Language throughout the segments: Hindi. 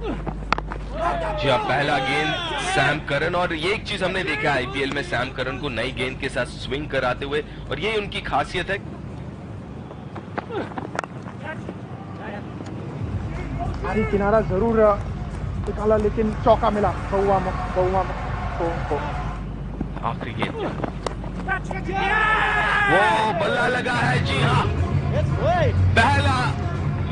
जी हाँ, पहला गेंद सैम करन। और ये एक चीज हमने देखा आईपीएल में, सैम करन को नई गेंद के साथ स्विंग कराते हुए, और ये उनकी खासियत है। भारी किनारा जरूर निकाला, लेकिन चौका मिला बहुआ को। आखिरी गेंद वो बल्ला लगा है। जी हाँ, पहला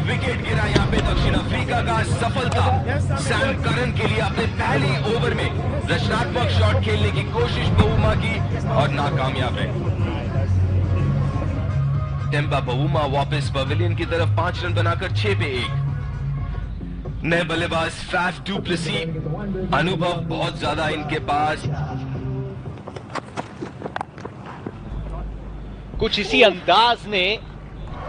विकेट गिरा यहाँ पे दक्षिण अफ्रीका का। सफलता सैम करन के लिए। अपने पहली ओवर में रचनात्मक शॉट खेलने की कोशिश बहुमा की और नाकामयाब है। टेम्बा बहुमा वापस पवेलियन की तरफ 5 रन बनाकर 6 पे 1। नए बल्लेबाज फैफ डू प्लेसी, अनुभव बहुत ज्यादा इनके पास। कुछ इसी अंदाज ने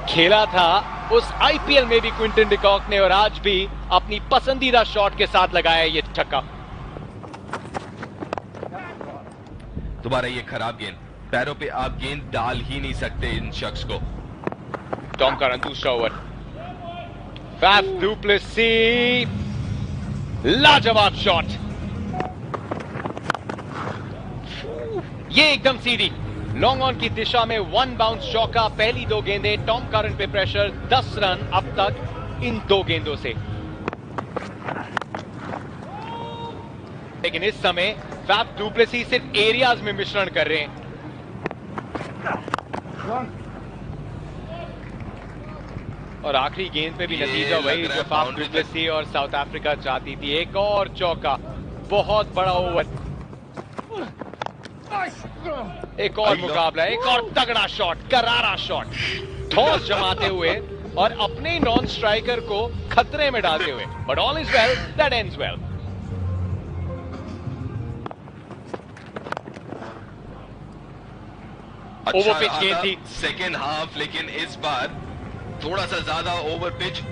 खेला था उस आईपीएल में भी क्विंटन डिकॉक ने, और आज भी अपनी पसंदीदा शॉट के साथ लगाया ये छक्का। दोबारा ये खराब गेंद, पैरों पे आप गेंद डाल ही नहीं सकते इन शख्स को। टॉम करन दूसरा ओवर। फैफ डू प्लेसी, लाजवाब शॉट। ये एकदम सीधी लॉन्ग ऑन की दिशा में 1 बाउंस चौका। पहली 2 गेंदें टॉम करन पे प्रेशर, 10 रन अब तक इन 2 गेंदों से। लेकिन इस समय फैफ डू प्लेसी सिर्फ एरियाज में मिश्रण कर रहे हैं। और आखिरी गेंद पे भी नतीजा वही जो फैफ डू प्लेसी और साउथ अफ्रीका चाहती थी। एक और चौका, बहुत बड़ा ओवर। एक और मुकाबला, एक और तगड़ा शॉट, करारा शॉट, ठोस जमाते हुए और अपने नॉन स्ट्राइकर को खतरे में डालते हुए। But all is well that ends well. Over pitch गेंद थी सेकेंड हाफ, लेकिन इस बार थोड़ा सा ज्यादा ओवर पिच,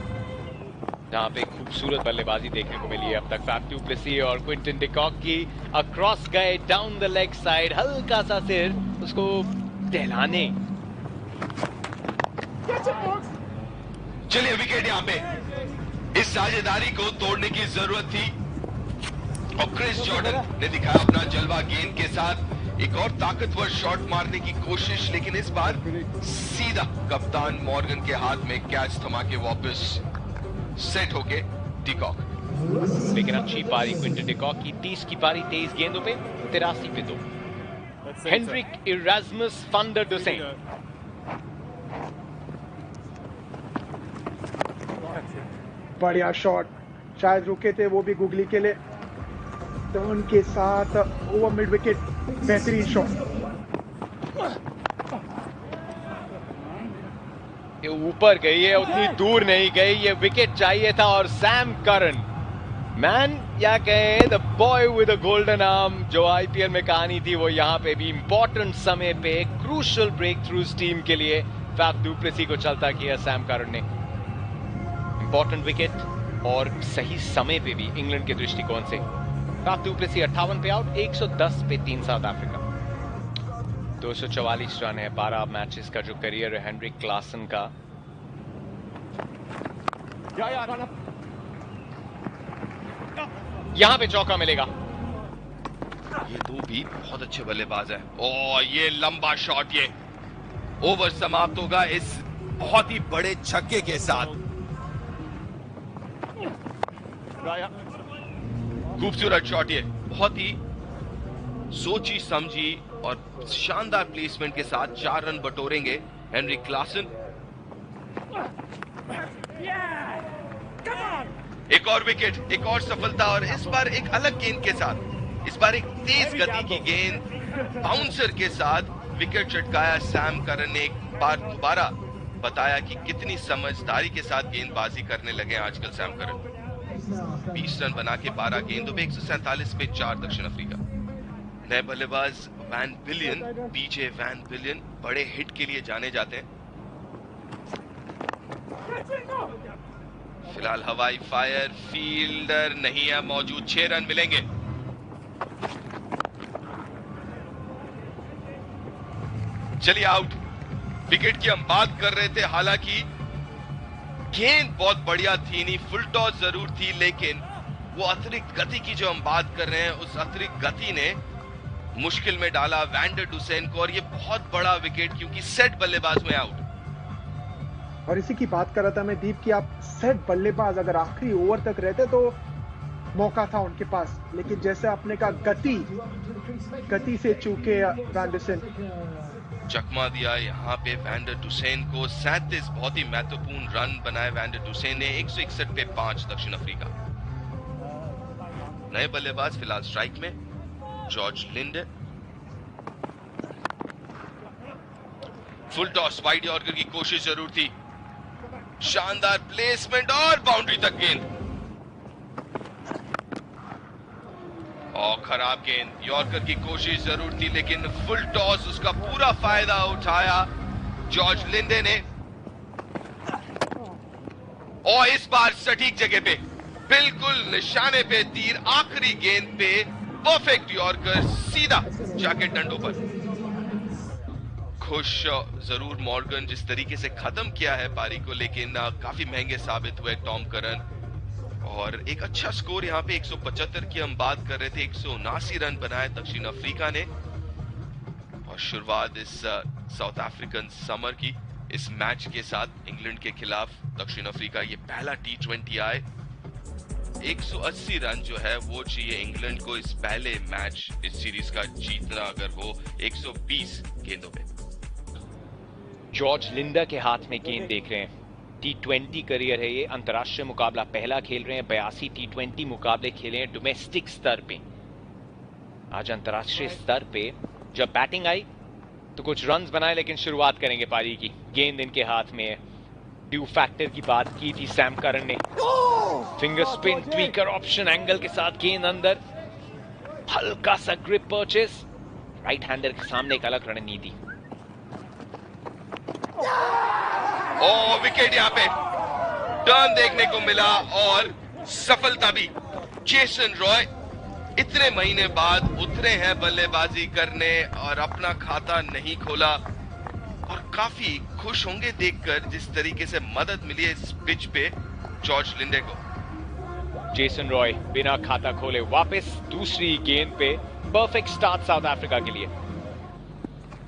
जहां पे खूबसूरत बल्लेबाजी देखने को मिली है अब तक फैफ डू प्लेसी और क्विंटन डिकॉक की। अक्रॉस गए डाउन द लेग साइड, हल्का सा सिर उसको टहलाने। चलिए विकेट यहाँ पे। इस साझेदारी को तोड़ने की जरूरत थी और क्रिस जॉर्डन ने दिखाया अपना जलवा गेंद के साथ। एक और ताकतवर शॉट मारने की कोशिश, लेकिन इस बार सीधा कप्तान मॉर्गन के हाथ में कैच थमा के वापस सेट होके डिकॉक। लेकिन अच्छी पारी क्विंटन डिकॉक की। 30 की पारी 23 गेंदों पे 83 पे 2। Hendrik Erasmus van der Dussen। बढ़िया शॉट, शायद रुके थे वो भी गुगली के लिए। टर्न के साथ ओवर मिड विकेट, बेहतरीन शॉट। ये ऊपर गई है, उतनी दूर नहीं गई। ये विकेट चाहिए था और सैम करन, मैन या कहे the boy with a golden arm, जो आईपीएल में कहानी थी, वो यहाँ पे भी इंपॉर्टेंट समय पे क्रूशियल ब्रेक थ्रू टीम के लिए फैफ डू प्लेसी को चलता किया सैम करन ने। इंपॉर्टेंट विकेट और सही समय पे भी इंग्लैंड के दृष्टिकोण से। फैफ डू प्लेसी 58 पे आउट, 110 पे 3 साउथ अफ्रीका। 244 रन है 12 मैचेस का जो करियर है हेनरिक क्लासन का। यहां पे चौका मिलेगा। ये दो भी बहुत अच्छे बल्लेबाज है। और ये लंबा शॉट, ये ओवर समाप्त होगा इस बहुत ही बड़े छक्के के साथ। खूबसूरत शॉट, ये बहुत ही सोची समझी और शानदार प्लेसमेंट के साथ 4 रन बटोरेंगे हेनरिक क्लासन। एक और विकेट, एक और सफलता, और इस बार एक अलग गेंद के साथ। इस बार एक तेज गति की गेंद बाउंसर के साथ विकेट चटकाया सैम करन ने। एक बार दोबारा बताया कि कितनी समझदारी के साथ गेंदबाजी करने लगे आजकल सैम करन। 20 रन बना के 12 गेंदों पे 147 पे 4 दक्षिण अफ्रीका। नए बल्लेबाज वैन बिलियन, पीजे वैन बिलियन बड़े हिट के लिए जाने जाते हैं। फिलहाल हवाई फायर, फील्डर नहीं है मौजूद। 6 रन मिलेंगे। चलिए आउट। विकेट की हम बात कर रहे थे, हालांकि गेंद बहुत बढ़िया थी, नहीं फुल टॉस जरूर थी, लेकिन वो अतिरिक्त गति की जो हम बात कर रहे हैं, उस अतिरिक्त गति ने मुश्किल में डाला वैंडर डुसेन को, और ये बहुत बड़ा विकेट, क्योंकि सेट बल्लेबाज में आउट। और इसी की बात कर रहा था मैं दीप कि आप सेट बल्लेबाज अगर आखिरी ओवर तक रहते तो मौका था उनके पास, लेकिन जैसे आपने कहा गति से चूके वैंडरसन। चकमा दिया यहाँ पे वैंडर डुसेन को। 37 बहुत ही महत्वपूर्ण रन बनाए वैंडर डुसेन ने। 161 पे 5 दक्षिण अफ्रीका। नए बल्लेबाज फिलहाल स्ट्राइक में George Linde. Full toss, wide yorker की कोशिश जरूर थी, शानदार प्लेसमेंट और बाउंड्री तक गेंद, और खराब गेंद। यॉर्कर की कोशिश जरूर थी, लेकिन फुल टॉस, उसका पूरा फायदा उठाया जॉर्ज लिंडे ने, और इस बार सटीक जगह पे, बिल्कुल निशाने पे तीर, आखिरी गेंद पे परफेक्ट यॉर्कर, सीधा जाके डंडों पर। खुश जरूर मॉर्गन जिस तरीके से खत्म किया है पारी को, लेकिन काफी महंगे साबित हुए टॉम करन। और एक अच्छा स्कोर यहाँ पे 175 की हम बात कर रहे थे, 179 रन बनाए दक्षिण अफ्रीका ने। और शुरुआत इस साउथ अफ्रीकन समर की इस मैच के साथ इंग्लैंड के खिलाफ दक्षिण अफ्रीका ये पहला T20 आए। 180 रन जो है वो चाहिए इंग्लैंड को इस पहले मैच, इस सीरीज का जीतना अगर हो 120 गेंदों पे। जॉर्ज लिंडा के हाथ में गेंद देख रहे हैं। T20 करियर है ये, अंतर्राष्ट्रीय मुकाबला पहला खेल रहे हैं। 82 T20 मुकाबले खेले हैं डोमेस्टिक स्तर पे। आज अंतर्राष्ट्रीय स्तर पे जब बैटिंग आई तो कुछ रन्स बनाए, लेकिन शुरुआत करेंगे पारी की। गेंद इनके हाथ में है। ड्यू फैक्टर की बात की थी सैम करन ने। फिंगर स्पिन ट्वीकर ऑप्शन एंगल के साथ गेंद अंदर, हल्का सा ग्रिप परचेस, राइट हैंडर के सामने एक अलग रणनीति। ओ विकेट, यहाँ पे टर्न देखने को मिला और सफलता भी। जेसन रॉय इतने महीने बाद उतरे हैं बल्लेबाजी करने और अपना खाता नहीं खोला, और काफी खुश होंगे देखकर जिस तरीके से मदद मिली है इस पिच पे जॉर्ज लिंडे को। जेसन रॉय बिना खाता खोले वापस दूसरी गेंद पे। परफेक्ट स्टार्ट साउथ अफ्रीका के लिए।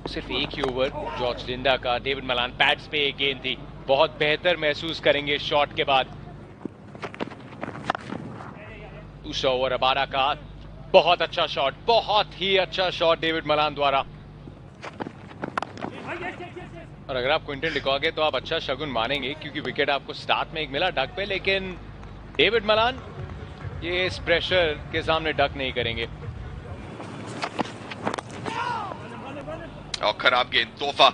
सिर्फ एक ही ओवर जॉर्ज लिंडा का। डेविड मलान पैड्स पे एक गेंद थी। बहुत बेहतर महसूस करेंगे शॉट के बाद। दूसरा ओवर 12 का। बहुत अच्छा शॉट, बहुत ही अच्छा शॉट डेविड मलान द्वारा। और अगर आप क्विंटन डिकॉक है तो आप अच्छा शगुन मानेंगे, क्योंकि विकेट आपको स्टार्ट में एक मिला डक पे, लेकिन डेविड मलान ये इस प्रेशर के सामने डक नहीं करेंगे। और खराब गेंद, तोहफा,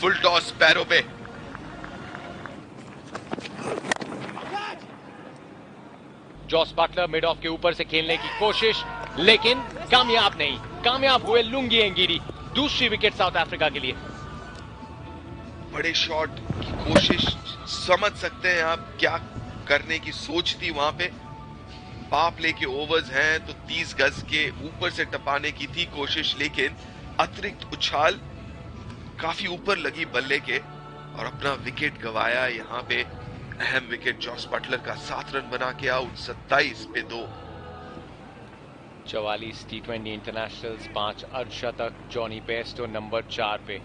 फुल टॉस पैरों पे। जॉस बटलर मिड ऑफ के ऊपर से खेलने की कोशिश, लेकिन कामयाब नहीं। कामयाब हुए लुंगी एंगीरी। दूसरी विकेट साउथ अफ्रीका के लिए। बड़े शॉट की कोशिश, समझ सकते हैं आप क्या करने की सोच थी वहां पे। पावर प्ले के ओवर्स हैं तो 30 गज के ऊपर से टपाने की थी कोशिश, लेकिन अतिरिक्त उछाल काफी ऊपर लगी बल्ले के और अपना विकेट गवाया। यहाँ पे अहम विकेट जॉस बटलर का 7 रन बना के आउट। 27 पे 2। 44 T20 इंटरनेशनल्स, 5 अर्धशतक। जॉनी बेस्टो नंबर 4 पे।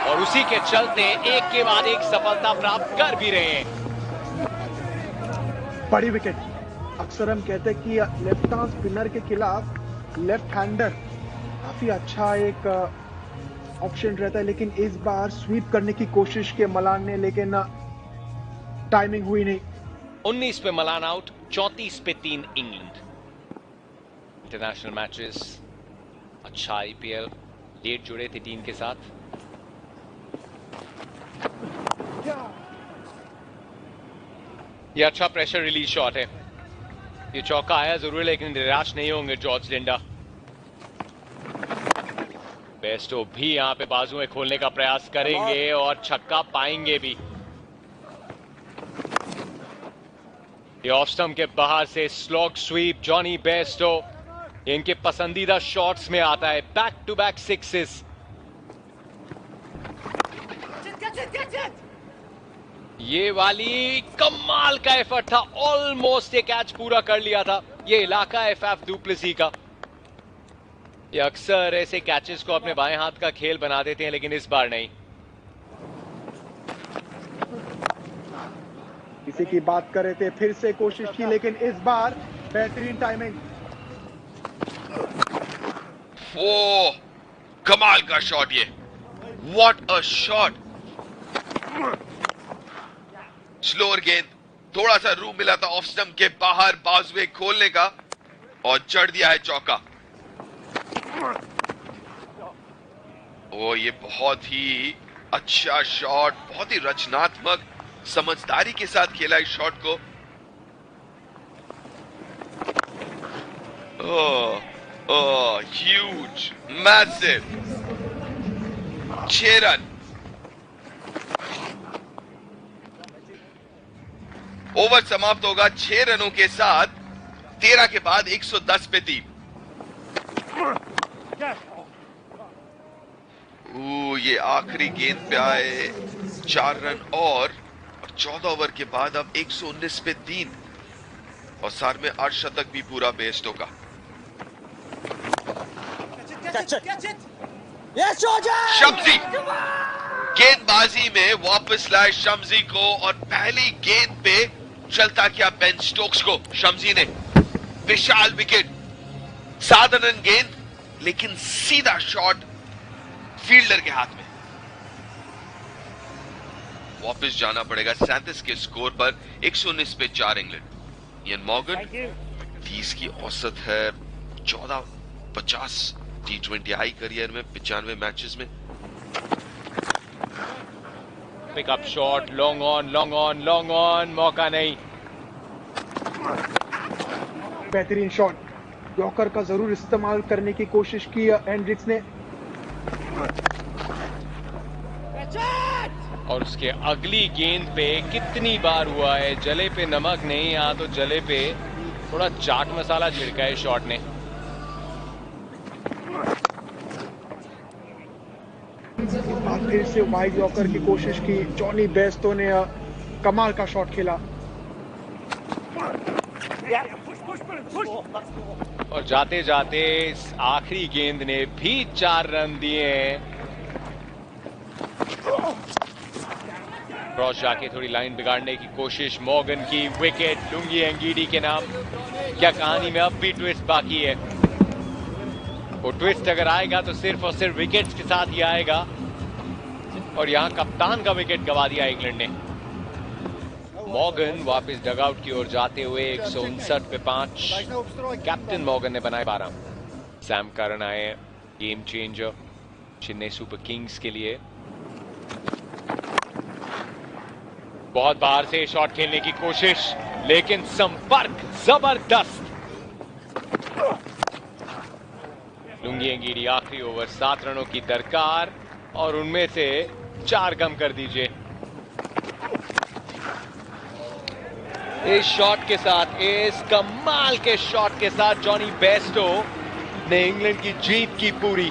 और उसी के चलते एक के बाद एक सफलता प्राप्त कर भी रहे हैं। बड़ी विकेट। अक्सर हम कहते हैं कि लेफ्ट आर्म स्पिनर के खिलाफ लेफ्ट हैंडर काफी अच्छा एक ऑप्शन रहता है, लेकिन इस बार स्वीप करने की कोशिश की मलान ने, लेकिन टाइमिंग हुई नहीं। 19 पे मलान आउट, 34 पे 3 इंग्लैंड। इंटरनेशनल मैचेस, अच्छा IPL, लेट जुड़े थे टीम के साथ। ये अच्छा प्रेशर रिलीज शॉट है। ये चौका आया जरूर, लेकिन निराश नहीं होंगे जॉर्ज लिंडा। बेस्टो भी यहां पे बाजुएं खोलने का प्रयास करेंगे और छक्का पाएंगे भी। ये ऑफ स्टंप के बाहर से स्लॉग स्वीप जॉनी बेस्टो इनके पसंदीदा शॉट्स में आता है। Back to back sixes. ये वाली कमाल का एफर्ट था, ऑलमोस्ट ये कैच पूरा कर लिया था। ये इलाका है फैफ डु प्लेसी का। ये अक्सर ऐसे कैचेस को अपने बाएं हाथ का खेल बना देते हैं, लेकिन इस बार नहीं। किसी की बात कर रहे थे, फिर से कोशिश की, लेकिन इस बार बेहतरीन टाइमिंग। ओ कमाल का शॉट ये, व्हाट अ शॉट। स्लोअर गेंद, थोड़ा सा रूम मिला था ऑफ स्टंप के बाहर बाजुए खोलने का और चढ़ दिया है चौका। ओ ये बहुत ही अच्छा शॉट, बहुत ही रचनात्मक समझदारी के साथ खेला इस शॉट को। ओह ह्यूज, मैसिव। 6 रन। ओवर समाप्त होगा 6 रनों के साथ, 13 के बाद 110 पे 3। ये आखिरी गेंद पे आए 4 रन और 14 ओवर के बाद अब 119 पे 3 और सार में अर्धशतक भी पूरा बेस्टो का। शम्सी गेंदबाजी में वापस लाए शम्सी को और पहली गेंद पे चलता किया बेन स्टोक्स को। शम्सी ने विशाल विकेट, साधारण गेंद लेकिन सीधा शॉट फील्डर के हाथ में। वापस जाना पड़ेगा 37 के स्कोर पर, 119 पे 4 इंग्लैंड। इयन मॉर्गन 30 की औसत है, 14-50 T20I करियर में, 95 मैचेस में। Pickup shot, long on, long on, long on, मौका नहीं। बेहतरीन शॉट, यॉर्कर का जरूर इस्तेमाल करने की कोशिश की हेंड्रिक्स ने। और उसके अगली गेंद पे कितनी बार हुआ है, जले पे नमक नहीं, यहाँ तो जले पे थोड़ा चाट मसाला छिड़का है शॉट ने। फिर से वाइड यॉर्कर की कोशिश की, जॉनी बेस्टो ने कमाल का शॉट खेला। और जाते जाते इस आखिरी गेंद ने भी 4 रन दिए हैं। क्रॉस जाके थोड़ी लाइन बिगाड़ने की कोशिश, मॉर्गन की विकेट लुंगी एंगीडी के नाम। क्या कहानी में अब भी ट्विस्ट बाकी है। वो ट्विस्ट अगर आएगा तो सिर्फ और सिर्फ विकेट्स के साथ ही आएगा। और यहां कप्तान का विकेट गवा दिया इंग्लैंड ने। मॉर्गन वापस डगआउट की ओर जाते हुए 159 पे 5। कैप्टन मॉर्गन ने बनाए 12। सैम करन आए game changer Chennai super Kings के लिए। बहुत बाहर से शॉट खेलने की कोशिश, लेकिन संपर्क जबरदस्त। लुंगी एंगीडी आखिरी ओवर 7 रनों की दरकार और उनमें से 4 कम कर दीजिए। इस शॉट के साथ, इस कमाल के शॉट के साथ जॉनी बेस्टो ने इंग्लैंड की जीत की पूरी।